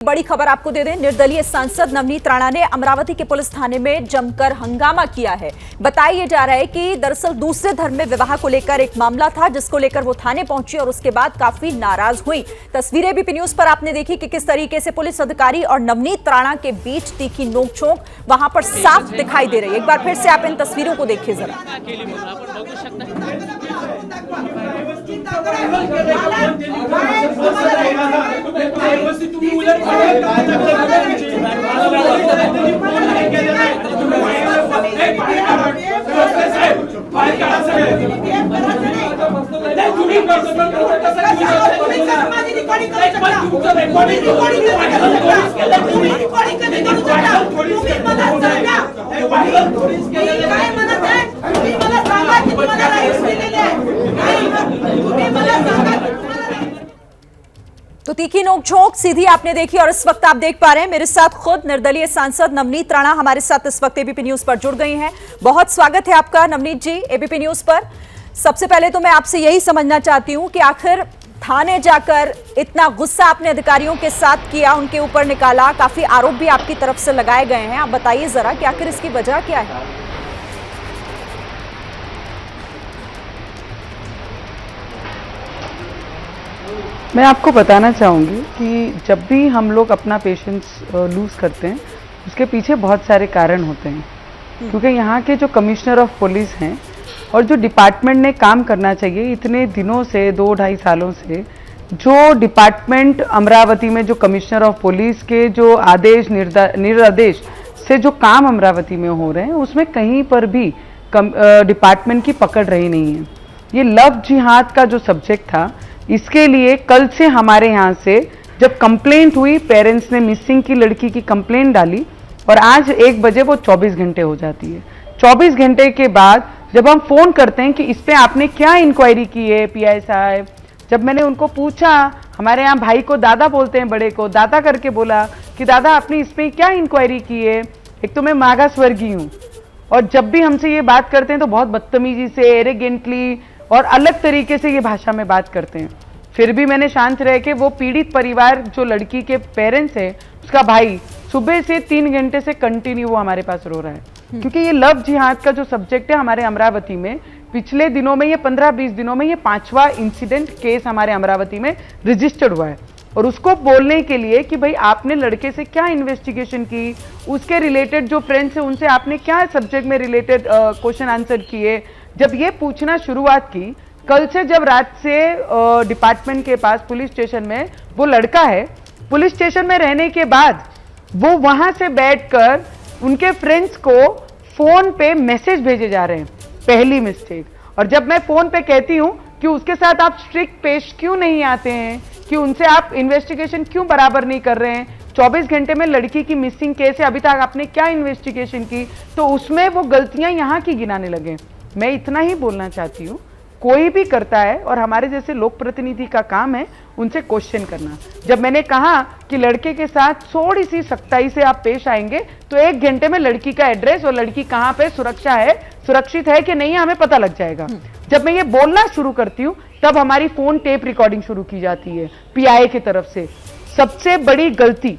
बड़ी खबर आपको दे दें, निर्दलीय सांसद नवनीत राणा ने अमरावती के पुलिस थाने में जमकर हंगामा किया है। बताया जा रहा है कि दरअसल दूसरे धर्म में विवाह को लेकर एक मामला था, जिसको लेकर वो थाने पहुंची और उसके बाद काफी नाराज हुई। तस्वीरें एबीपी न्यूज पर आपने देखी कि किस तरीके से पुलिस अधिकारी और नवनीत राणा के बीच तीखी नोकझोंक वहां पर साफ दिखाई दे रही है। एक बार फिर से आप इन तस्वीरों को देखिए जरा। तो तीखी नोकझोंक सीधी आपने देखी और इस वक्त आप देख पा रहे हैं मेरे साथ खुद निर्दलीय सांसद नवनीत राणा हमारे साथ इस वक्त एबीपी न्यूज पर जुड़ गई हैं। बहुत स्वागत है आपका नवनीत जी एबीपी न्यूज पर। सबसे पहले तो मैं आपसे यही समझना चाहती हूं कि आखिर थाने जाकर इतना गुस्सा आपने अधिकारियों के साथ किया, उनके ऊपर निकाला, काफी आरोप भी आपकी तरफ से लगाए गए हैं। आप बताइए जरा कि आखिर इसकी वजह क्या है? मैं आपको बताना चाहूँगी कि जब भी हम लोग अपना पेशेंस लूज़ करते हैं उसके पीछे बहुत सारे कारण होते हैं, क्योंकि यहाँ के जो कमिश्नर ऑफ पुलिस हैं और जो डिपार्टमेंट ने काम करना चाहिए इतने दिनों से 2-2.5 सालों से, जो डिपार्टमेंट अमरावती में जो कमिश्नर ऑफ पुलिस के जो आदेश निर्देश से जो काम अमरावती में हो रहे हैं उसमें कहीं पर भी डिपार्टमेंट की पकड़ रही नहीं है। ये लव जिहाद का जो सब्जेक्ट था, इसके लिए कल से हमारे यहाँ से जब कंप्लेंट हुई, पेरेंट्स ने मिसिंग की लड़की की कंप्लेंट डाली और आज 1 बजे वो 24 घंटे हो जाती है। 24 घंटे के बाद जब हम फोन करते हैं कि इस पे आपने क्या इंक्वायरी की है पीआई साहब, जब मैंने उनको पूछा, हमारे यहाँ भाई को दादा बोलते हैं, बड़े को दादा करके बोला कि दादा आपने इस पे क्या इंक्वायरी की है, एक तो मैं माघा स्वर्गीय हूँ और जब भी हमसे ये बात करते हैं तो बहुत बदतमीजी से, एरोगेंटली और अलग तरीके से ये भाषा में बात करते हैं। फिर भी मैंने शांत रह के, वो पीड़ित परिवार जो लड़की के पेरेंट्स है, उसका भाई सुबह से 3 घंटे से कंटिन्यू वो हमारे पास रो रहा है, क्योंकि ये लव जिहाद का जो सब्जेक्ट है हमारे अमरावती में पिछले दिनों में, ये 15-20 दिनों में ये 5वां इंसिडेंट केस हमारे अमरावती में रजिस्टर्ड हुआ है। और उसको बोलने के लिए कि भाई आपने लड़के से क्या इन्वेस्टिगेशन की, उसके रिलेटेड जो फ्रेंड्स है उनसे आपने क्या सब्जेक्ट में रिलेटेड क्वेश्चन आंसर किए, जब ये पूछना शुरुआत की, कल से जब रात से डिपार्टमेंट के पास पुलिस स्टेशन में वो लड़का है, पुलिस स्टेशन में रहने के बाद वो वहां से बैठकर उनके फ्रेंड्स को फोन पे मैसेज भेजे जा रहे हैं, पहली मिस्टेक। और जब मैं फोन पे कहती हूं कि उसके साथ आप स्ट्रिक्ट पेश क्यों नहीं आते हैं, कि उनसे आप इन्वेस्टिगेशन क्यों बराबर नहीं कर रहे हैं, 24 घंटे में लड़की की मिसिंग केस है, अभी तक आपने क्या इन्वेस्टिगेशन की, तो उसमें वो गलतियां यहां की गिनाने लगे। मैं इतना ही बोलना चाहती हूँ, कोई भी करता है और हमारे जैसे लोक प्रतिनिधि का काम है उनसे क्वेश्चन करना। जब मैंने कहा कि लड़के के साथ थोड़ी सी सख्ताई से आप पेश आएंगे तो 1 घंटे में लड़की का एड्रेस और लड़की कहाँ पे सुरक्षित है कि नहीं हमें पता लग जाएगा। जब मैं ये बोलना शुरू करती हूँ तब हमारी फोन टेप रिकॉर्डिंग शुरू की जाती है पीआई की तरफ से। सबसे बड़ी गलती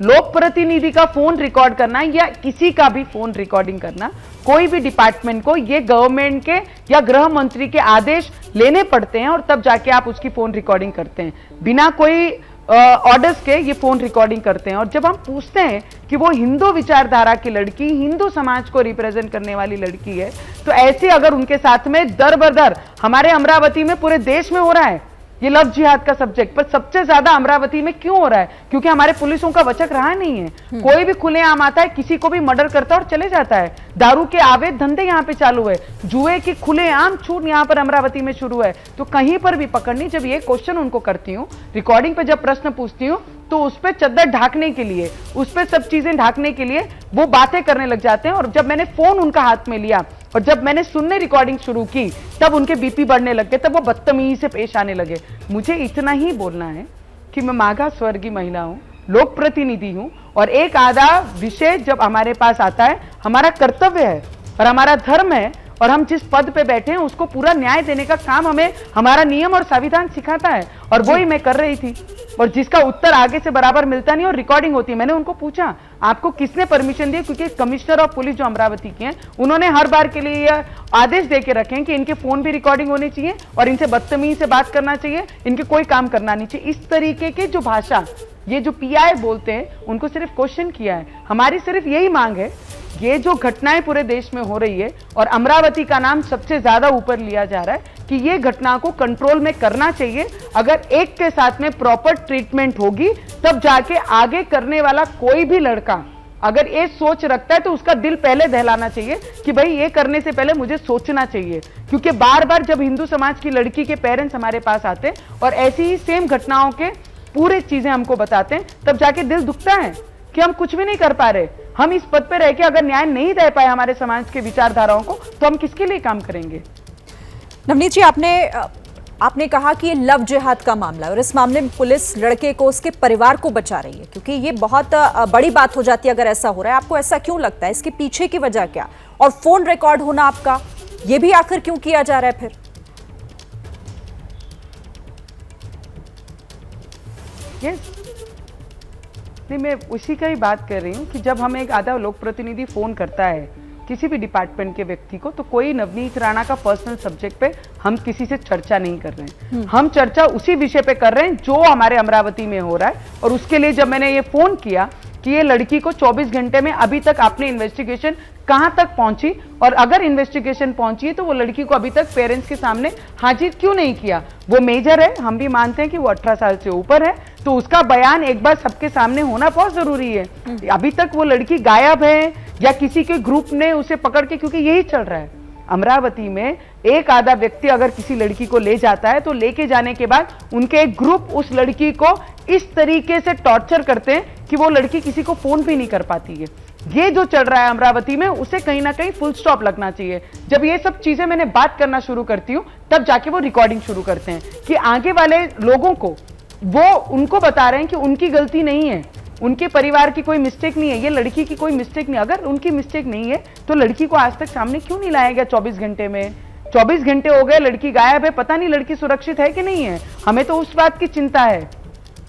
लोक प्रतिनिधि का फोन रिकॉर्ड करना या किसी का भी फोन रिकॉर्डिंग करना, कोई भी डिपार्टमेंट को ये गवर्नमेंट के या गृह मंत्री के आदेश लेने पड़ते हैं और तब जाके आप उसकी फोन रिकॉर्डिंग करते हैं, बिना कोई ऑर्डर्स के ये फोन रिकॉर्डिंग करते हैं। और जब हम पूछते हैं कि वो हिंदू विचारधारा की लड़की, हिंदू समाज को रिप्रेजेंट करने वाली लड़की है, तो ऐसे अगर उनके साथ में दर बदर हमारे अमरावती में, पूरे देश में हो रहा है ये लव जिहाद का सब्जेक्ट, पर सबसे ज्यादा अमरावती में क्यों हो रहा है? क्योंकि हमारे पुलिसों का वचक रहा नहीं है। कोई भी खुलेआम आता है, किसी को भी मर्डर करता है और चले जाता है। दारू के अवैध धंधे यहाँ पे चालू है, जुए की खुलेआम छूट यहाँ पर अमरावती में शुरू है, तो कहीं पर भी पकड़ नहीं। जब ये क्वेश्चन उनको करती हूँ, रिकॉर्डिंग पे जब प्रश्न पूछती हूँ, तो उस पर चद्दर ढाकने के लिए, उस पर सब चीजें ढाकने के लिए वो बातें करने लग जाते हैं। और जब मैंने फोन उनका हाथ में लिया और जब मैंने सुनने रिकॉर्डिंग शुरू की, तब उनके बीपी बढ़ने लग गए, तब वो बदतमीजी से पेश आने लगे। मुझे इतना ही बोलना है कि मैं माघा स्वर्गीय महिला हूं, लोक प्रतिनिधि हूं, और एक आधा विषय जब हमारे पास आता है, हमारा कर्तव्य है और हमारा धर्म है और हम जिस पद पे बैठे हैं उसको पूरा न्याय देने का काम हमें हमारा नियम और संविधान सिखाता है, और वही मैं कर रही थी। और जिसका उत्तर आगे से बराबर मिलता नहीं और रिकॉर्डिंग होती है। मैंने उनको पूछा आपको किसने परमिशन दी, क्योंकि कमिश्नर ऑफ पुलिस जो अमरावती के हैं उन्होंने हर बार के लिए यह आदेश देके रखे हैं कि इनके फोन भी रिकॉर्डिंग होनी चाहिए और इनसे बदतमीजी से बात करना चाहिए, इनके कोई काम करना नहीं चाहिए। इस तरीके के जो भाषा ये जो पीआई बोलते हैं उनको सिर्फ क्वेश्चन किया है। हमारी सिर्फ यही मांग है, ये जो घटनाएं पूरे देश में हो रही है और अमरावती का नाम सबसे ज्यादा ऊपर लिया जा रहा है कि ये घटना को कंट्रोल में करना चाहिए। अगर एक के साथ में प्रॉपर ट्रीटमेंट होगी तब जाके आगे करने वाला कोई भी लड़का अगर ये सोच रखता है तो उसका दिल पहले दहलाना चाहिए कि भाई ये करने से पहले मुझे सोचना चाहिए। क्योंकि बार बार जब हिंदू समाज की लड़की के पेरेंट्स हमारे पास आते हैं और ऐसी ही सेम घटनाओं के पूरे चीजें हमको बताते हैं तब जाके दिल दुखता है कि हम कुछ भी नहीं कर पा रहे। हम इस पद पे रह के अगर न्याय नहीं दे पाए हमारे समाज के विचारधाराओं को तो हम किसके लिए काम करेंगे। नवनीत जी, आपने कहा कि ये लव जिहाद का मामला है और इस मामले में पुलिस लड़के को उसके परिवार को बचा रही है, क्योंकि ये बहुत बड़ी बात हो जाती है अगर ऐसा हो रहा है। आपको ऐसा क्यों लगता है, इसके पीछे की वजह क्या? और फोन रिकॉर्ड होना आपका, ये भी आखिर क्यों किया जा रहा है फिर? नहीं, मैं उसी का ही बात कर रही हूँ कि जब हमें एक आधा लोक प्रतिनिधि फोन करता है किसी भी डिपार्टमेंट के व्यक्ति को, तो कोई नवनीत राणा का पर्सनल सब्जेक्ट पे हम किसी से चर्चा नहीं कर रहे हैं। हम चर्चा उसी विषय पे कर रहे हैं जो हमारे अमरावती में हो रहा है। और उसके लिए जब मैंने ये फोन किया कि ये लड़की को 24 घंटे में अभी तक आपने इन्वेस्टिगेशन कहां तक पहुंची, और अगर इन्वेस्टिगेशन पहुंची है तो वो लड़की को अभी तक पेरेंट्स के सामने हाजिर क्यों नहीं किया। वो मेजर है, हम भी मानते हैं कि वो 18 साल से ऊपर है, तो उसका बयान एक बार सबके सामने होना बहुत जरूरी है। अभी तक वो लड़की गायब है या किसी के ग्रुप ने उसे पकड़ के, क्योंकि यही चल रहा है अमरावती में, एक आधा व्यक्ति अगर किसी लड़की को ले जाता है तो लेके जाने के बाद उनके एक ग्रुप उस लड़की को इस तरीके से टॉर्चर करते हैं कि वो लड़की किसी को फोन भी नहीं कर पाती है। ये जो चल रहा है अमरावती में, उसे कहीं ना कहीं फुल स्टॉप लगना चाहिए। जब ये सब चीजें मैंने बात करना शुरू करती हूँ तब जाके वो रिकॉर्डिंग शुरू करते हैं कि आगे वाले लोगों को वो उनको बता रहे हैं कि उनकी गलती नहीं है, उनके परिवार की कोई मिस्टेक नहीं है, ये लड़की की कोई मिस्टेक नहीं। अगर उनकी मिस्टेक नहीं है तो लड़की को आज तक सामने क्यों नहीं लाया गया 24 घंटे में? 24 घंटे हो गए, लड़की गायब है, पता नहीं लड़की सुरक्षित है कि नहीं है। हमें तो उस बात की चिंता है।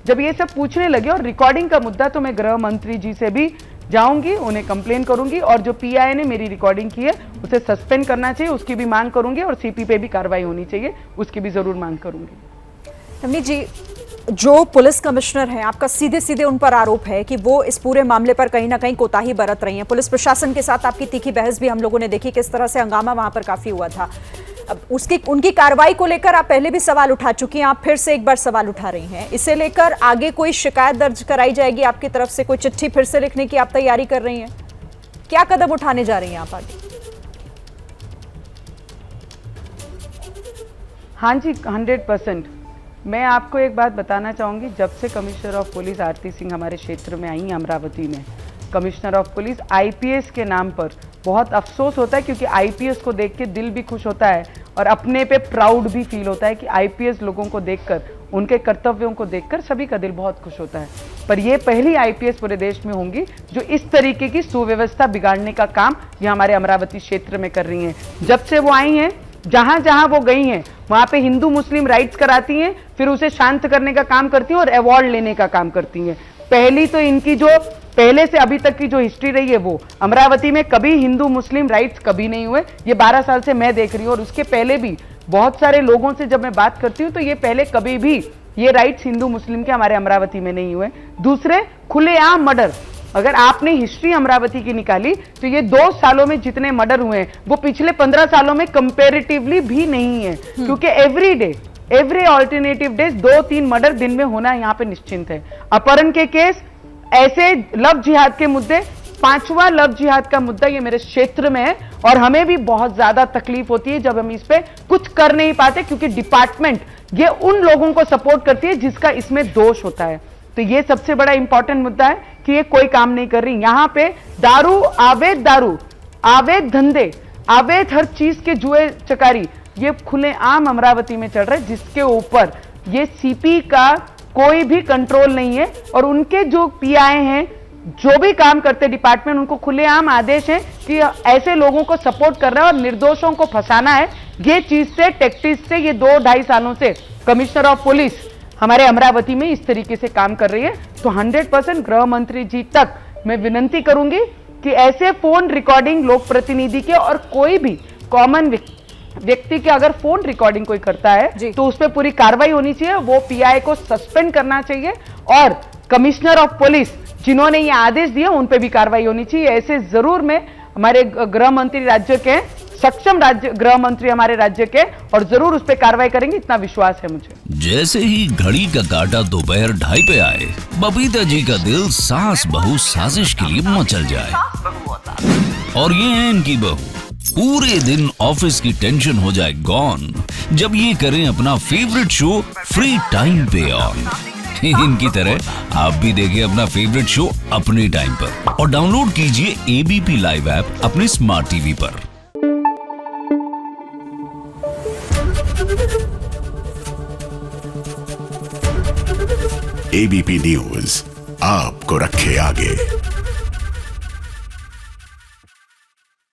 जब ये सब पूछने लगे, और रिकॉर्डिंग का मुद्दा तो मैं गृह मंत्री जी से भी जाऊंगी, उन्हें कंप्लेन करूंगी, और जो पीआई ने मेरी रिकॉर्डिंग की है उसे सस्पेंड करना चाहिए, उसकी भी मांग करूंगी, और सीपी पे भी कार्रवाई होनी चाहिए, उसकी भी जरूर मांग करूंगी। नवनीत जी, जो पुलिस कमिश्नर हैं, आपका सीधे सीधे उन पर आरोप है कि वो इस पूरे मामले पर कहीं ना कहीं कोताही बरत रही हैं। पुलिस प्रशासन के साथ आपकी तीखी बहस भी हम लोगों ने देखी, किस तरह से हंगामा वहां पर काफी हुआ था। अब उनकी कार्रवाई को लेकर आप पहले भी सवाल उठा चुकी हैं, आप फिर से एक बार सवाल उठा रही हैं। इसे लेकर आगे कोई शिकायत दर्ज कराई जाएगी आपकी तरफ से? कोई चिट्ठी फिर से लिखने की आप तैयारी कर रही हैं? क्या कदम उठाने जा रही हैं आप आगे? हाँ जी, 100%। मैं आपको एक बात बताना चाहूंगी, जब से कमिश्नर ऑफ पुलिस आरती सिंह हमारे क्षेत्र में आई अमरावती में, कमिश्नर ऑफ पुलिस आईपीएस के नाम पर बहुत अफसोस होता है, क्योंकि आईपीएस को देख के दिल भी खुश होता है और अपने पे प्राउड भी फील होता है कि आईपीएस लोगों को देखकर, उनके कर्तव्यों को देखकर सभी का दिल बहुत खुश होता है। पर ये पहली आईपीएस पूरे देश में होंगी जो इस तरीके की सुव्यवस्था बिगाड़ने का काम ये हमारे अमरावती क्षेत्र में कर रही हैं। जब से वो आई हैं, जहां जहां वो गई हैं वहां पे हिंदू मुस्लिम राइट्स कराती हैं, फिर उसे शांत करने का काम करती हैं और अवार्ड लेने का काम करती हैं। पहली तो इनकी जो पहले से अभी तक की जो हिस्ट्री रही है, वो अमरावती में कभी हिंदू मुस्लिम राइट्स कभी नहीं हुए। ये 12 साल से मैं देख रही हूँ, और उसके पहले भी बहुत सारे लोगों से जब मैं बात करती हूँ तो ये पहले कभी भी ये राइट्स हिंदू मुस्लिम के हमारे अमरावती में नहीं हुए। दूसरे, खुलेआम मर्डर। अगर आपने हिस्ट्री अमरावती की निकाली तो ये 2 सालों में जितने मर्डर हुए हैं वो पिछले 15 सालों में कंपैरेटिवली भी नहीं है, क्योंकि एवरी ऑल्टरनेटिव डेज 2-3 मर्डर दिन में होना यहाँ पे निश्चिंत है। अपहरण के केस, ऐसे लव जिहाद के मुद्दे, 5वां लव जिहाद का मुद्दा ये मेरे क्षेत्र में है, और हमें भी बहुत ज्यादा तकलीफ होती है जब हम इस पे कुछ कर नहीं पाते, क्योंकि डिपार्टमेंट ये उन लोगों को सपोर्ट करती है जिसका इसमें दोष होता है। तो ये सबसे बड़ा इंपॉर्टेंट मुद्दा है कि ये कोई काम नहीं कर रही। यहां पे दारू, अवैध धंधे, अवैध हर चीज के जुए चकारी ये खुलेआम अमरावती में चल रहा है, जिसके ऊपर ये सीपी का कोई भी कंट्रोल नहीं है। और उनके जो पीआई हैं, जो भी काम करते डिपार्टमेंट, उनको खुलेआम आदेश है कि ऐसे लोगों को सपोर्ट करना है और निर्दोषों को फंसाना है। ये चीज से, टैक्टिस से ये 2-2.5 सालों से कमिश्नर ऑफ पुलिस हमारे अमरावती में इस तरीके से काम कर रही है। तो 100% गृह मंत्री जी तक मैं विनती करूंगी कि ऐसे फोन रिकॉर्डिंग लोक प्रतिनिधि के और कोई भी कॉमन व्यक्ति के अगर फोन रिकॉर्डिंग कोई करता है तो उस पर पूरी कार्रवाई होनी चाहिए। वो पीआई को सस्पेंड करना चाहिए और कमिश्नर ऑफ पुलिस जिन्होंने ये आदेश दिए उन पे भी कार्रवाई होनी चाहिए। ऐसे जरूर मैं हमारे गृह मंत्री राज्य के, सक्षम राज्य गृह मंत्री हमारे राज्य के, और जरूर उस पे कार्रवाई करेंगे, इतना विश्वास है मुझे। जैसे ही घड़ी का काटा दोपहर 2:30 पे आए, बबीता जी का दिल सास बहू साजिश के लिए मचल जाए। और ये है इनकी बहू, पूरे दिन ऑफिस की टेंशन हो जाए गॉन जब ये करें अपना फेवरेट शो फ्री टाइम पे ऑन। इनकी तरह आप भी देखिए अपना फेवरेट शो अपने टाइम पर और डाउनलोड कीजिए एबीपी लाइव ऐप अपने स्मार्ट टीवी पर। एबीपी न्यूज आपको रखे आगे।